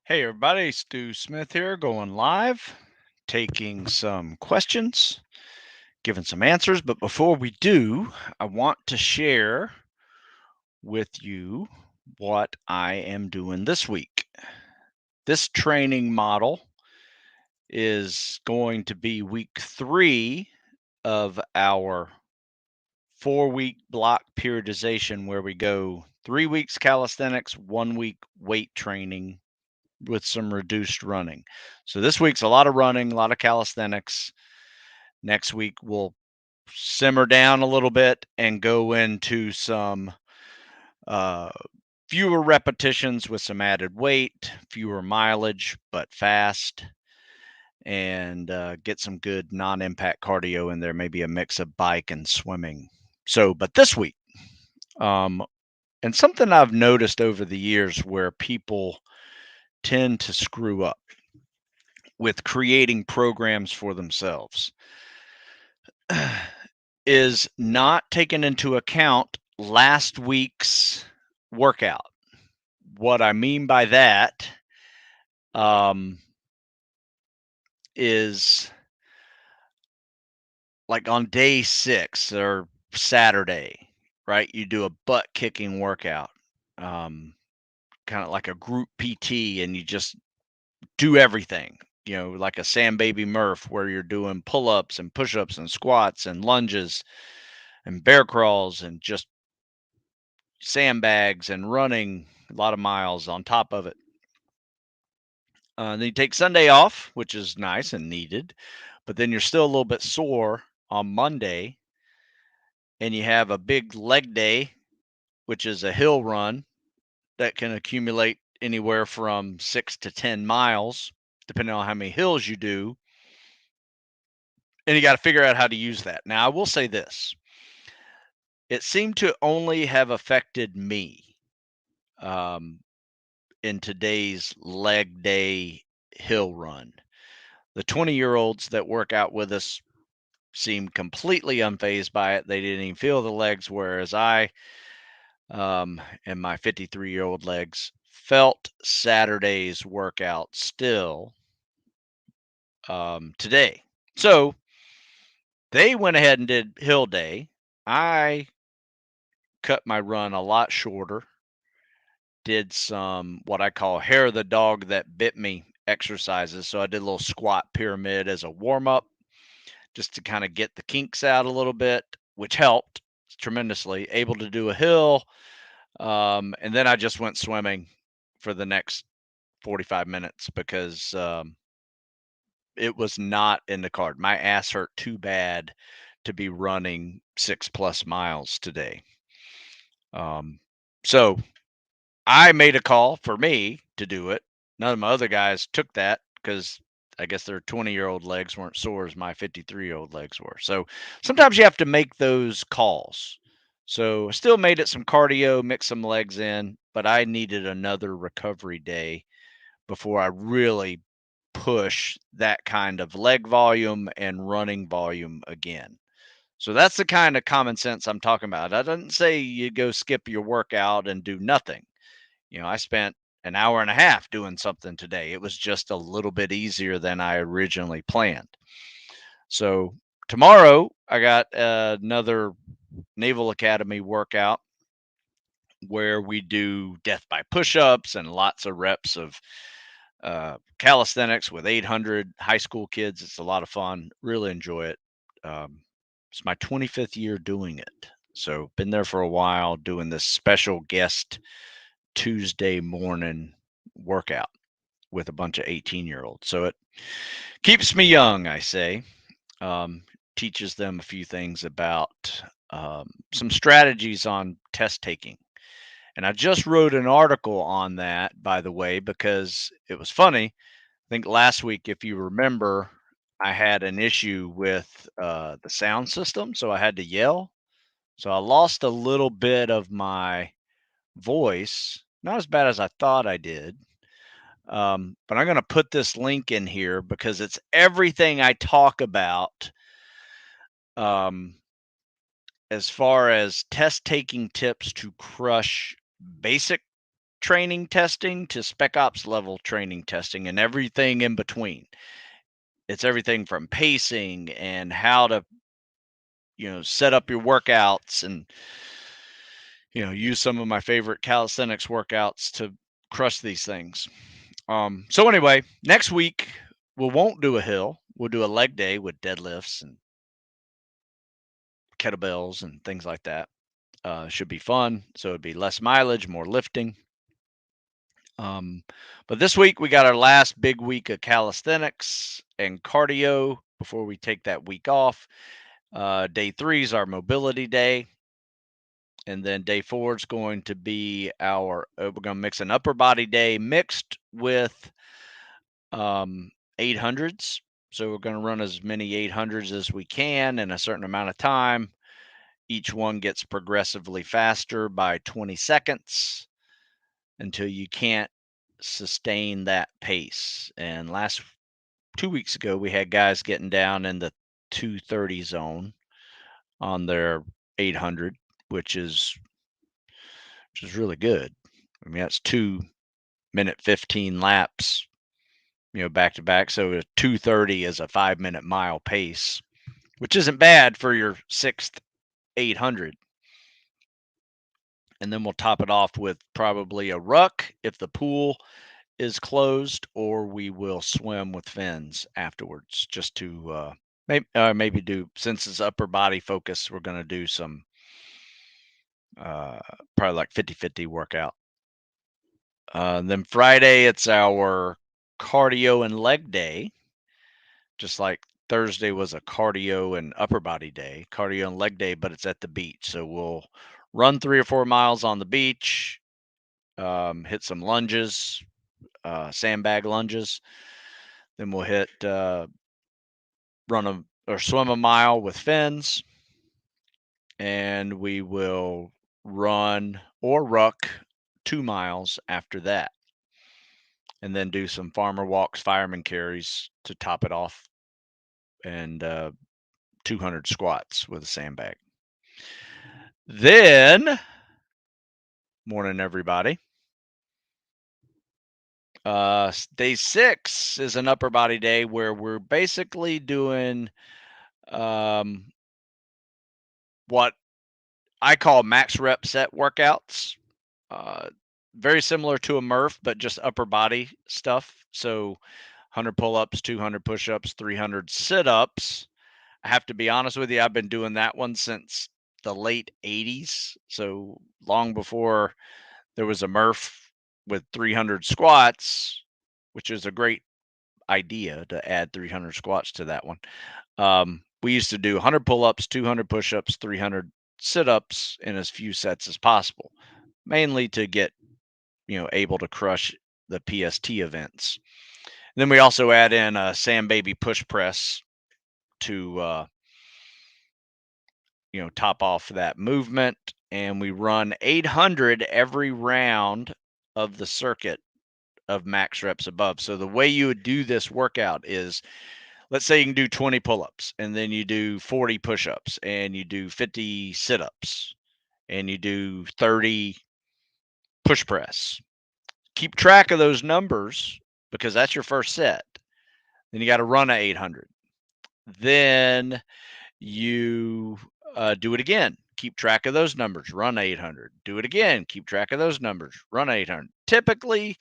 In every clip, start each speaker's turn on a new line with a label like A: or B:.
A: Hey everybody, Stu Smith here, going live, taking some questions, giving some answers. But before we do, I want to share with you what I am doing this week. This training model is going to be week 3 of our 4-week block periodization, where we go 3 weeks calisthenics, 1 week weight training with some reduced running. So this week's a lot of running, a lot of calisthenics. Next week we'll simmer down a little bit and go into some uh, fewer repetitions with some added weight, fewer mileage, but fast, and get some good non-impact cardio in there, maybe a mix of bike and swimming. So, but this week, um, and something I've noticed over the years where people tend to screw up with creating programs for themselves is not taking into account last week's workout. What I mean by that um, is like on day 6 or Saturday, right? You do a butt kicking workout, kind of like a group PT, and you just do everything. Like a Sam Baby Murph, where you're doing pull ups and push ups and squats and lunges and bear crawls and just sandbags and running a lot of miles on top of it. Then you take Sunday off, which is nice and needed, but then you're still a little bit sore on Monday, and you have a big leg day, which is a hill run that can accumulate anywhere from 6 to 10 miles, depending on how many hills you do. And you got to figure out how to use that. Now, I will say this: it seemed to only have affected me um, in today's leg day hill run. The 20-year-olds that work out with us seem completely unfazed by it. They didn't even feel the legs, whereas I and my 53-year-old legs felt Saturday's workout still today. So they went ahead and did hill day. I cut my run a lot shorter, did some what I call hair of the dog that bit me exercises. So I did a little squat pyramid as a warm up, just to kind of get the kinks out a little bit, which helped tremendously. Able to do a hill, and then I just went swimming for the next 45 minutes because it was not in the card. My ass hurt too bad to be running 6+ miles today. Um, so I made a call for me to do it. None of my other guys took that because I guess their 20-year-old legs weren't sore as my 53-year-old legs were. So sometimes you have to make those calls. So I still made it some cardio, mixed some legs in, but I needed another recovery day before I really push that kind of leg volume and running volume again. So that's the kind of common sense I'm talking about. I didn't say you go skip your workout and do nothing. I spent an hour and a half doing something today. It was just a little bit easier than I originally planned. So tomorrow I got another Naval Academy workout where we do death by push-ups and lots of reps of calisthenics with 800 high school kids. It's a lot of fun. Really enjoy it. It's my 25th year doing it. So been there for a while doing this special guest Tuesday morning workout with a bunch of 18-year-olds. So it keeps me young, I say. Um, Teaches them a few things about some strategies on test taking. And I just wrote an article on that, by the way, because it was funny. I think last week, if you remember, I had an issue with the sound system, so I had to yell. So I lost a little bit of my voice, not as bad as I thought I did. But I'm going to put this link in here because it's everything I talk about um, as far as test taking tips to crush basic training testing to spec ops level training testing and everything in between. It's everything from pacing and how to, set up your workouts and, use some of my favorite calisthenics workouts to crush these things. So anyway, next week we won't do a hill. We'll do a leg day with deadlifts and kettlebells and things like that. Should be fun. So it'd be less mileage, more lifting. Um, but this week we got our last big week of calisthenics and cardio before we take that week off. Day 3 is our mobility day. And then day 4 is going to be we're going to mix an upper body day mixed with 800s. So we're going to run as many 800s as we can in a certain amount of time. Each one gets progressively faster by 20 seconds until you can't sustain that pace. And last 2 weeks ago, we had guys getting down in the 230 zone on their 800, which is really good. I mean, that's 2-minute 15 laps, back to back. So a 230 is a 5-minute mile pace, which isn't bad for your sixth 800. And then we'll top it off with probably a ruck if the pool is closed, or we will swim with fins afterwards just to maybe do, since it's upper body focus, we're going to do some uh, probably like 50-50 workout. Then Friday, it's our cardio and leg day, just like Thursday was a cardio and upper body day, cardio and leg day, but it's at the beach. So we'll run 3 or 4 miles on the beach, hit some lunges, sandbag lunges. Then we'll hit run or swim a mile with fins, and we will run or ruck 2 miles after that, and then do some farmer walks, fireman carries to top it off, and 200 squats with a sandbag. Then, morning everybody. Day 6 is an upper body day where we're basically doing what I call max rep set workouts. Uh, Very similar to a Murph, but just upper body stuff. So 100 pull ups, 200 push ups, 300 sit ups. I have to be honest with you, I've been doing that one since the late 80s. So long before there was a Murph with 300 squats, which is a great idea to add 300 squats to that one. We used to do 100 pull ups, 200 push ups, 300 sit ups in as few sets as possible, mainly to get, able to crush the PST events. And then we also add in a Sam Baby push press to, top off that movement. And we run 800 every round of the circuit of max reps above. So the way you would do this workout is, let's say you can do 20 pull-ups, and then you do 40 push-ups, and you do 50 sit-ups, and you do 30 push press. Keep track of those numbers because that's your first set. Then you got to run a 800. Then you do it again. Keep track of those numbers. Run 800. Do it again. Keep track of those numbers. Run 800. Typically,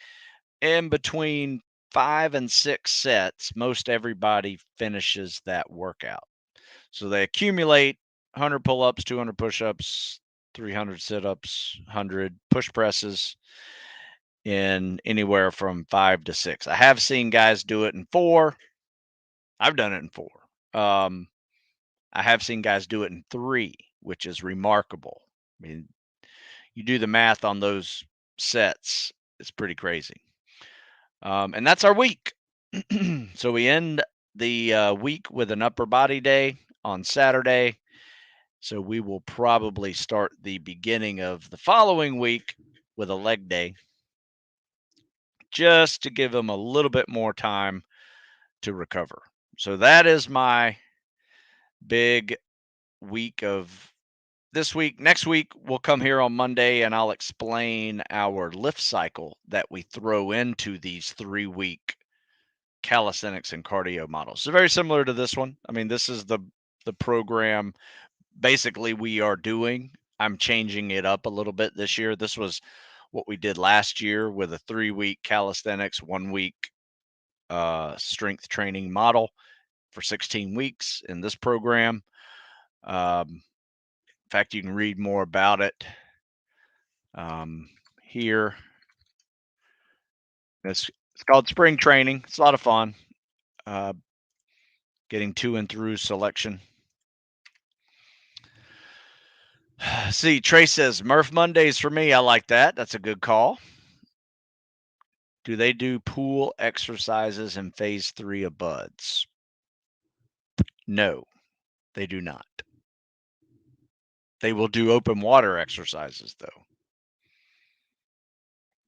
A: in between 5 and 6 sets, most everybody finishes that workout. So they accumulate 100 pull ups, 200 push ups, 300 sit ups, 100 push presses in anywhere from 5 to 6. I have seen guys do it in 4. I've done it in 4. I have seen guys do it in 3, which is remarkable. I mean, you do the math on those sets, it's pretty crazy. And that's our week. So we end the week with an upper body day on Saturday. So we will probably start the beginning of the following week with a leg day, just to give them a little bit more time to recover. So that is my big week of next week, we'll come here on Monday and I'll explain our lift cycle that we throw into these 3-week calisthenics and cardio models. So very similar to this one. I mean, this is the program basically we are doing. I'm changing it up a little bit this year. This was what we did last year with a 3-week calisthenics, 1 week strength training model for 16 weeks in this program. In fact, you can read more about it here. It's called spring training. It's a lot of fun. Uh, Getting to and through selection. See, Trey says Murph Mondays for me. I like that. That's a good call. Do they do pool exercises in phase 3 of buds? No, they do not. They will do open water exercises though.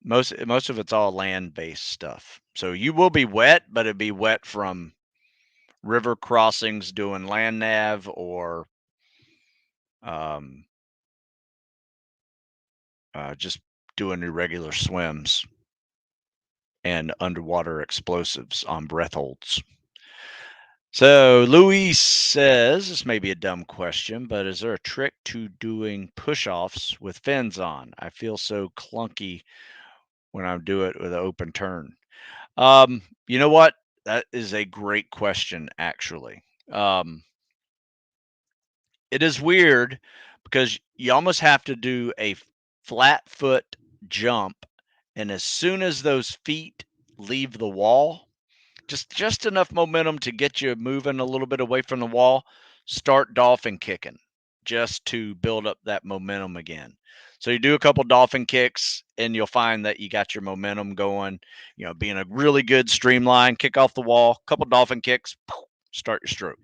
A: Most of it's all land-based stuff. So you will be wet, but it'd be wet from river crossings doing land nav or um, just doing irregular swims and underwater explosives on breath holds. So Luis says, this may be a dumb question, but is there a trick to doing push-offs with fins on? I feel so clunky when I do it with an open turn. You know what? That is a great question, actually. It is weird because you almost have to do a flat foot jump, and as soon as those feet leave the wall, just enough momentum to get you moving a little bit away from the wall, start dolphin kicking just to build up that momentum again. So you do a couple dolphin kicks and you'll find that you got your momentum going, being a really good streamline, kick off the wall, couple dolphin kicks, start your stroke.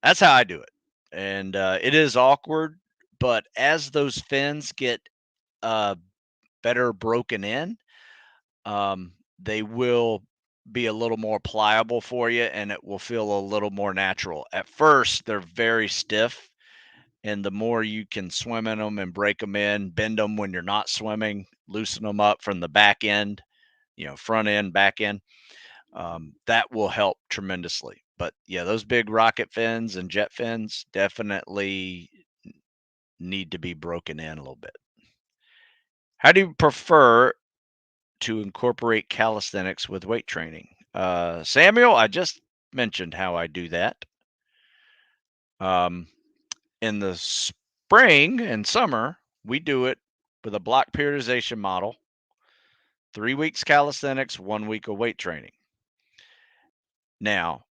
A: That's how I do it. And it is awkward, but as those fins get uh, better broken in, they will be a little more pliable for you and it will feel a little more natural. At first, they're very stiff. And the more you can swim in them and break them in, bend them when you're not swimming, loosen them up from the back end, front end, back end, that will help tremendously. But yeah, those big rocket fins and jet fins definitely need to be broken in a little bit. How do you prefer to incorporate calisthenics with weight training? Samuel, I just mentioned how I do that. In the spring and summer, we do it with a block periodization model, 3 weeks calisthenics, 1 week of weight training. Now,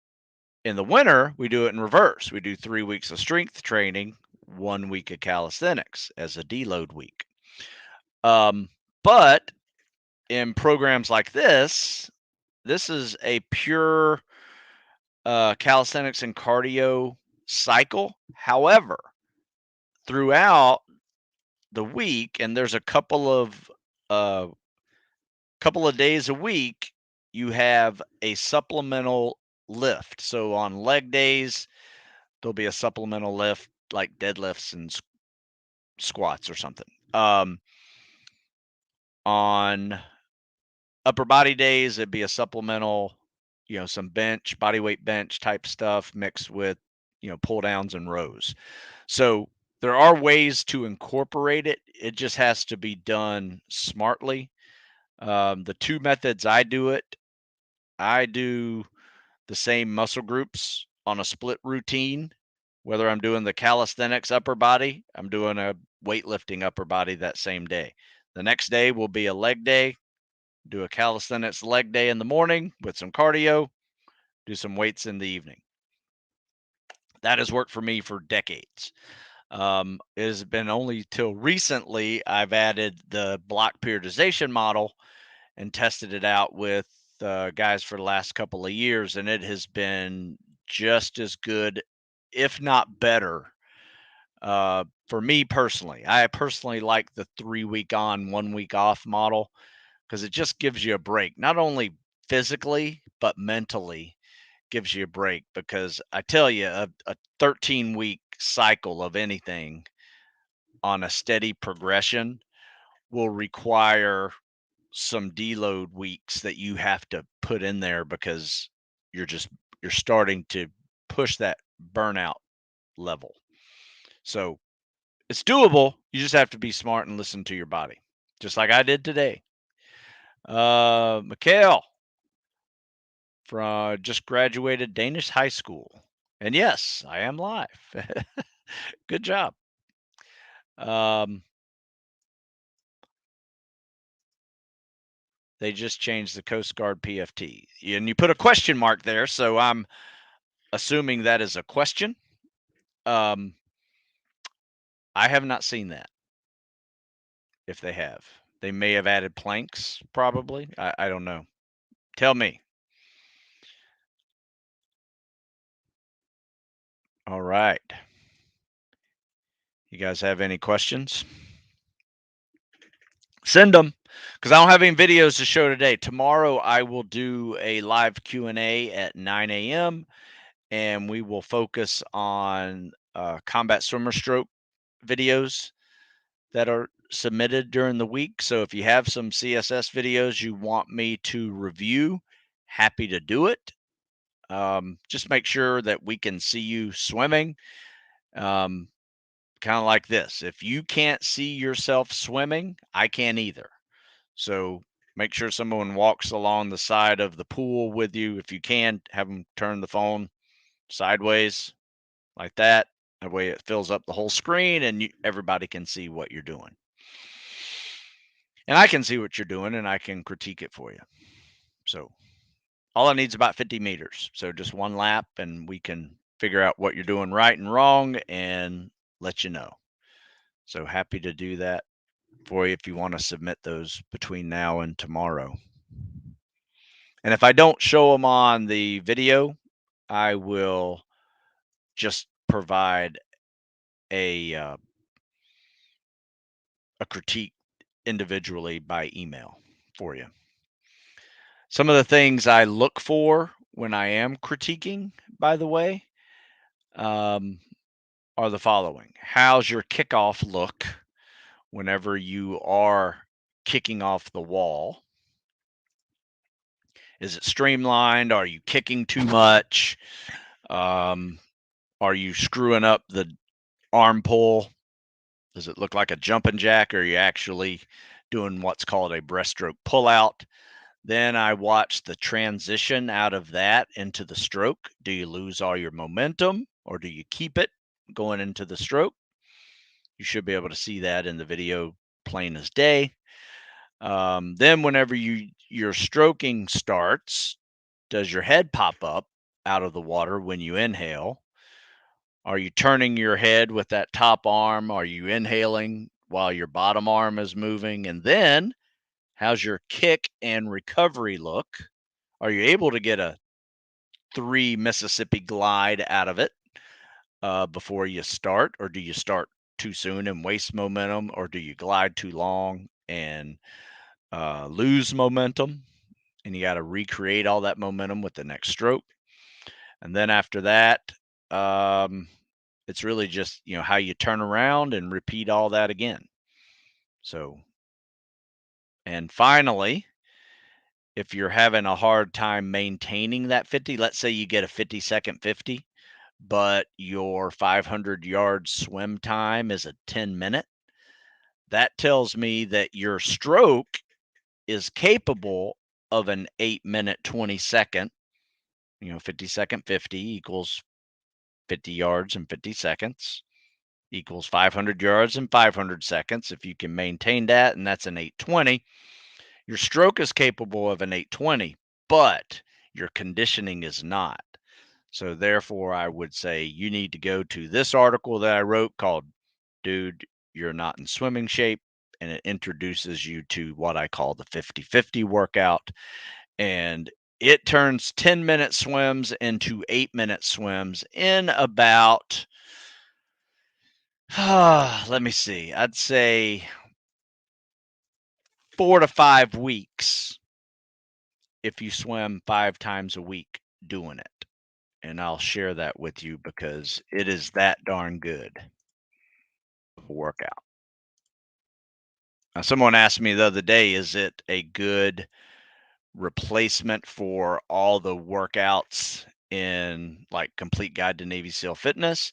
A: in the winter, we do it in reverse. We do 3 weeks of strength training, 1 week of calisthenics as a deload week. But in programs like this is a pure calisthenics and cardio cycle. However, throughout the week, and there's a uh, couple of days a week, you have a supplemental lift. So on leg days, there'll be a supplemental lift like deadlifts and squats or something. On upper body days, it'd be a supplemental, some bench, body weight bench type stuff mixed with, pull downs and rows. So there are ways to incorporate it. It just has to be done smartly. The two methods I do the same muscle groups on a split routine. Whether I'm doing the calisthenics upper body, I'm doing a weightlifting upper body that same day. The next day will be a leg day. Do a calisthenics leg day in the morning with some cardio, do some weights in the evening. That has worked for me for decades. It has been only till recently I've added the block periodization model and tested it out with guys for the last couple of years, and it has been just as good, if not better, for me personally. I personally like the 3 week on, 1 week off model because it just gives you a break, not only physically, but mentally gives you a break. Because I tell you, a 13-week cycle of anything on a steady progression will require some deload weeks that you have to put in there because you're just you're starting to push that burnout level. So it's doable. You just have to be smart and listen to your body, just like I did today. Mikhail from just graduated Danish high school, and yes, I am live. Good job. Um, they just changed the Coast Guard PFT, and you put a question mark there, so I'm assuming that is a question. Um, I have not seen that. If they have, they may have added planks. Probably. I don't know. Tell me. All right. You guys have any questions? Send them because I don't have any videos to show today. Tomorrow I will do a live Q&A at 9 a.m. and we will focus on combat swimmer stroke videos that are submitted during the week. So if you have some CSS videos you want me to review, happy to do it. Just make sure that we can see you swimming. Kind of like this. If you can't see yourself swimming, I can't either. So make sure someone walks along the side of the pool with you. If you can, have them turn the phone sideways like that. That way it fills up the whole screen and everybody can see what you're doing. And I can see what you're doing and I can critique it for you. So all I need is about 50 meters. So just one lap and we can figure out what you're doing right and wrong and let you know. So happy to do that for you if you want to submit those between now and tomorrow. And if I don't show them on the video, I will just provide a a critique individually by email for you. Some of the things I look for when I am critiquing, by the way, um, are the following. How's your kickoff look whenever you are kicking off the wall? Is it streamlined? Are you kicking too much? Um, are you screwing up the arm pull? Does it look like a jumping jack? Or are you actually doing what's called a breaststroke pullout? Then I watch the transition out of that into the stroke. Do you lose all your momentum or do you keep it going into the stroke? You should be able to see that in the video plain as day. Then whenever your stroking starts, does your head pop up out of the water when you inhale? Are you turning your head with that top arm? Are you inhaling while your bottom arm is moving? And then how's your kick and recovery look? Are you able to get a 3 Mississippi glide out of it before you start? Or do you start too soon and waste momentum? Or do you glide too long and lose momentum? And you got to recreate all that momentum with the next stroke. And then after that, it's really just how you turn around and repeat all that again. So, and finally, if you're having a hard time maintaining that 50, let's say you get a 50-second 50, but your 500-yard swim time is a 10-minute, that tells me that your stroke is capable of an 8-minute 20-second. 50-second 50 equals 50 yards in 50 seconds equals 500 yards in 500 seconds. If you can maintain that, and that's an 820, your stroke is capable of an 820, but your conditioning is not. So therefore, I would say you need to go to this article that I wrote called Dude, You're Not in Swimming Shape. And it introduces you to what I call the 50-50 workout. And it turns 10-minute swims into 8-minute swims in about, let me see, I'd say 4 to 5 weeks if you swim 5 times a week doing it. And I'll share that with you because it is that darn good of a workout. Someone asked me the other day, is it a good replacement for all the workouts in like Complete Guide to Navy SEAL Fitness?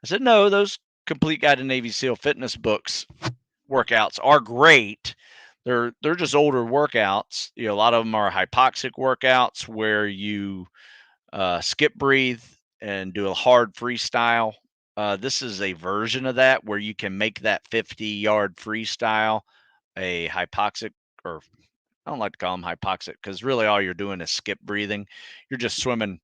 A: I said, no, those Complete Guide to Navy SEAL Fitness books workouts are great. They're just older workouts. A lot of them are hypoxic workouts where you skip breathe and do a hard freestyle. This is a version of that where you can make that 50-yard freestyle a hypoxic, or I don't like to call them hypoxic because really all you're doing is skip breathing. You're just swimming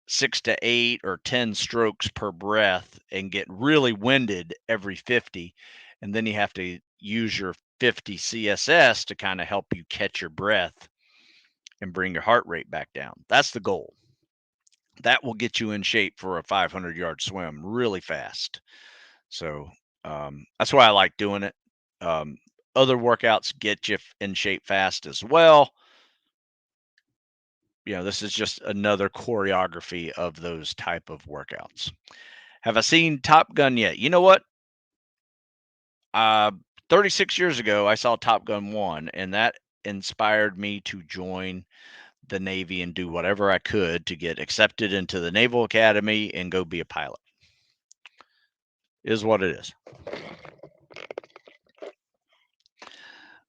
A: 6 to 8 or 10 strokes per breath and get really winded every 50. And then you have to use your 50 CSS to kind of help you catch your breath and bring your heart rate back down. That's the goal. That will get you in shape for a 500-yard swim really fast. So that's why I like doing it. Um, Other workouts get you in shape fast as well. This is just another choreography of those type of workouts. Have I seen Top Gun yet? You know what? Uh, 36 years ago, I saw Top Gun 1, and that inspired me to join the Navy and do whatever I could to get accepted into the Naval Academy and go be a pilot. Is what it is.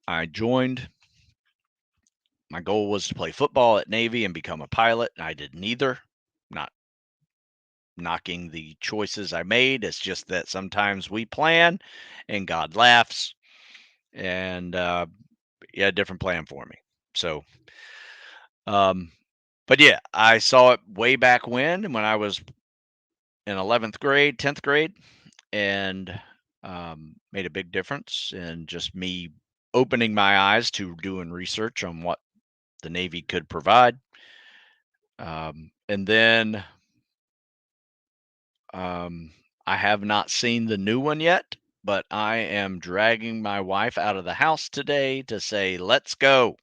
A: I joined. My goal was to play football at Navy and become a pilot. I did neither. Not knocking the choices I made. It's just that sometimes we plan and God laughs. And he had a different plan for me. So, um, but yeah, I saw it way back when I was in 11th grade, 10th grade, and made a big difference in just me opening my eyes to doing research on what the Navy could provide. And then um, I have not seen the new one yet, but I am dragging my wife out of the house today to say, let's go.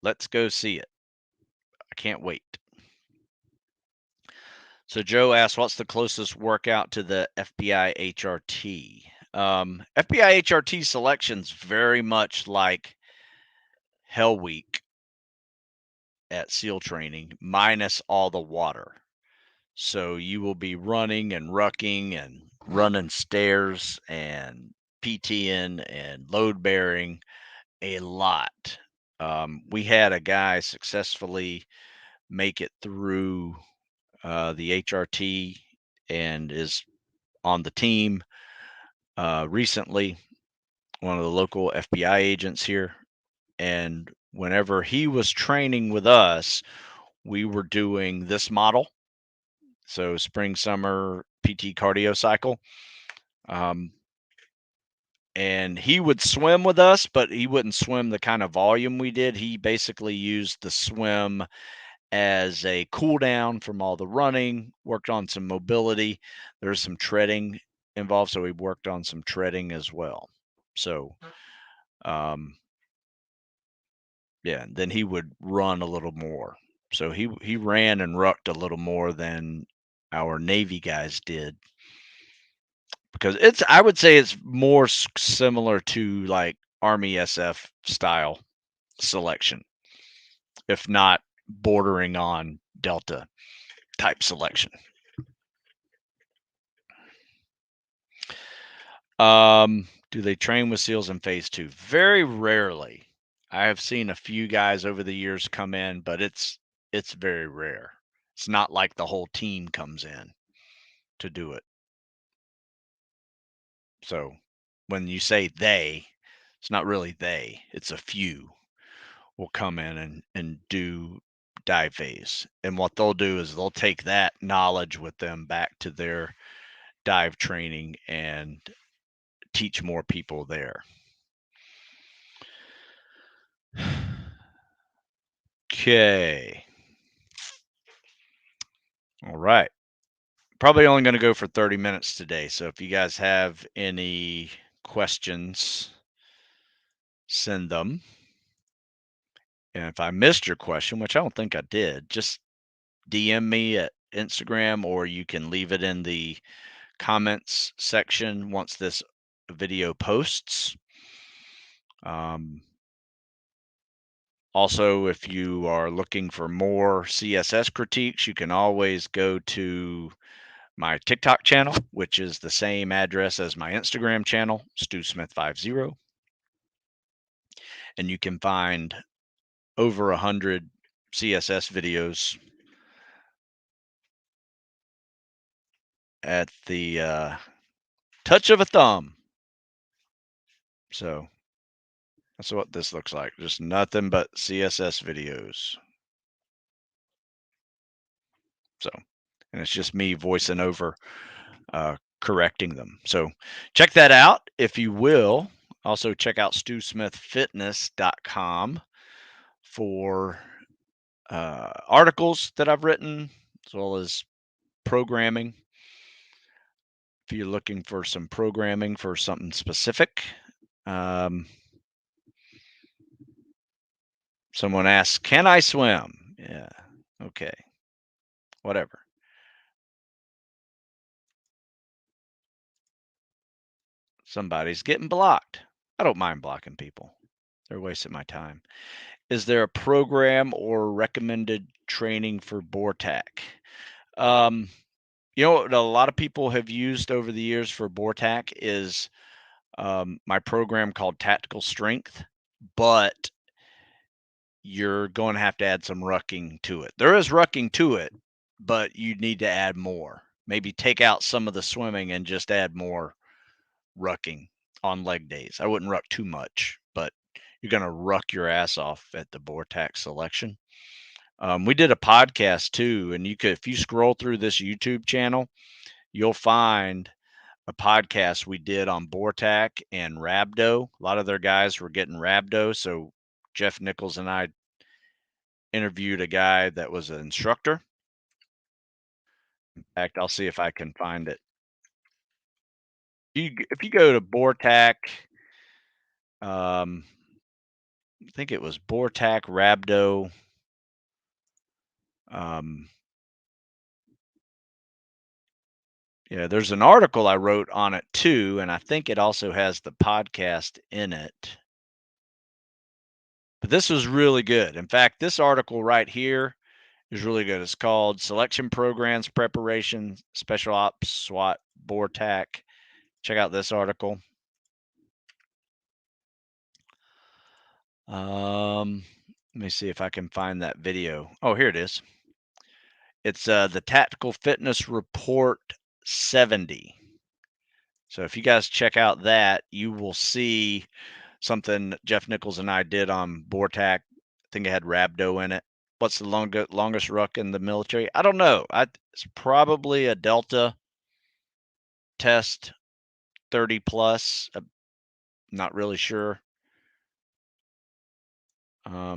A: Let's go see it. I can't wait. So Joe asked, what's the closest workout to the FBI HRT? FBI HRT selection's very much like Hell Week at SEAL training, minus all the water. So you will be running and rucking and running stairs and PTing and load bearing a lot. We had a guy successfully make it through the HRT and is on the team recently, one of the local FBI agents here. And whenever he was training with us, we were doing this model. So spring, summer PT cardio cycle. And he would swim with us, but he wouldn't swim the kind of volume we did. He basically used the swim as a cool down from all the running, worked on some mobility. There's some treading involved, so we worked on some treading as well. So, yeah, then he would run a little more. So he ran and rucked a little more than our Navy guys did because I would say it's more similar to like Army SF style selection, if not bordering on Delta type selection. Do they train with SEALs in phase 2? Very rarely. I have seen a few guys over the years come in, but it's very rare. It's not like the whole team comes in to do it. So when you say they, it's not really they, it's a few will come in and do dive phase. And what they'll do is they'll take that knowledge with them back to their dive training and teach more people there. Okay. All right. Probably only going to go for 30 minutes today. So if you guys have any questions, send them. And if I missed your question, which I don't think I did, just DM me at Instagram, or you can leave it in the comments section once this video posts. Um, Also, if you are looking for more CSS critiques, you can always go to my TikTok channel, which is the same address as my Instagram channel, StuSmith50, and you can find over 100 CSS videos at the touch of a thumb. So that's what this looks like. Just nothing but CSS videos. So, and it's just me voicing over correcting them. So check that out if you will. Also check out StuSmithFitness.com for articles that I've written, as well as programming. If you're looking for some programming for something specific. Someone asks, can I swim? Yeah. Okay. Whatever. Somebody's getting blocked. I don't mind blocking people. They're wasting my time. Is there a program or recommended training for BORTAC? Um, you know what a lot of people have used over the years for BORTAC is my program called Tactical Strength, but you're going to have to add some rucking to it. There is rucking to it, but you need to add more. Maybe take out some of the swimming and just add more rucking on leg days. I wouldn't ruck too much, but you're going to ruck your ass off at the BORTAC selection. We did a podcast too, and you could, if you scroll through this YouTube channel, you'll find a podcast we did on BORTAC and Rhabdo. A lot of their guys were getting Rhabdo, so Jeff Nichols and I interviewed a guy that was an instructor. In fact, I'll see if I can find it. If you go to BORTAC, I think it was BORTAC Rhabdo. Um, yeah, there's an article I wrote on it too, and I think it also has the podcast in it. But this was really good. In fact, this article right here is really good. It's called Selection Programs Preparation Special Ops SWAT BORTAC. Check out this article. Let me see if I can find that video. Oh, here it is. It's the Tactical Fitness Report 70. So if you guys check out that, you will see something Jeff Nichols and I did on BORTAC. I think it had Rhabdo in it. What's the longest ruck in the military? I don't know. It's probably a Delta test 30 plus. I'm not really sure. I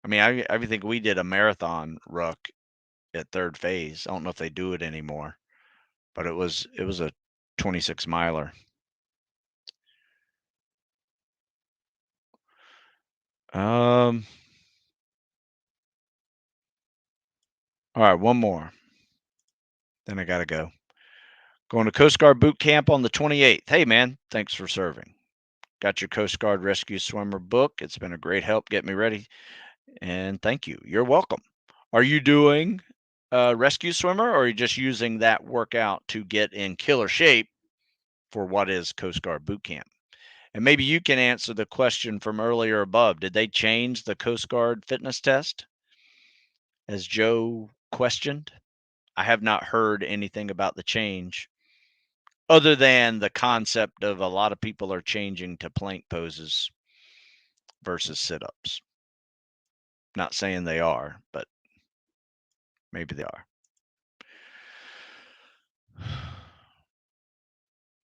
A: mean, I think we did a marathon ruck at third phase. I don't know if they do it anymore, but it was a 26 miler. All right, one more. Then I gotta go. Going to Coast Guard boot camp on the 28th. Hey man, thanks for serving. Got your Coast Guard Rescue Swimmer book. It's been a great help get me ready. And thank you. You're welcome. Are you doing rescue swimmer, or are you just using that workout to get in killer shape for what is Coast Guard boot camp? And maybe you can answer the question from earlier above. Did they change the Coast Guard fitness test, as Joe questioned? I have not heard anything about the change other than the concept of a lot of people are changing to plank poses versus sit-ups. Not saying they are, but maybe they are.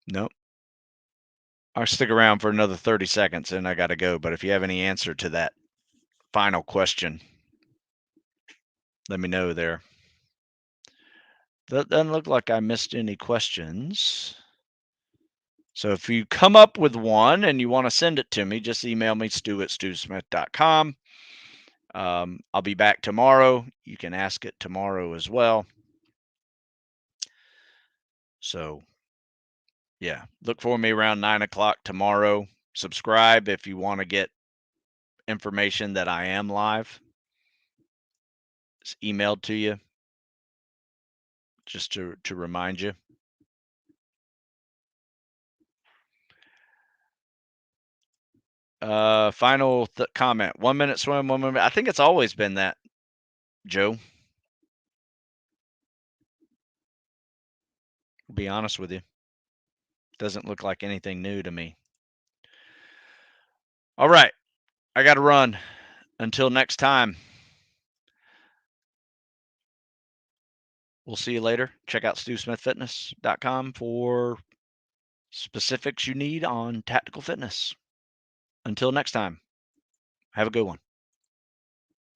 A: Nope. I'll stick around for another 30 seconds and I got to go. But if you have any answer to that final question, let me know there. That doesn't look like I missed any questions. So if you come up with one and you want to send it to me, just email me, stu@stusmith.com. I'll be back tomorrow. You can ask it tomorrow as well. So Yeah. Look for me around 9 o'clock tomorrow. Subscribe if you want to get information that I am live. It's emailed to you just to remind you. Final comment. 1 minute swim, 1 minute. I think it's always been that, Joe. To be honest with you, doesn't look like anything new to me. All right, I got to run. Until next time, we'll see you later. Check out stewsmithfitness.com for specifics you need on tactical fitness. Until next time, have a good one.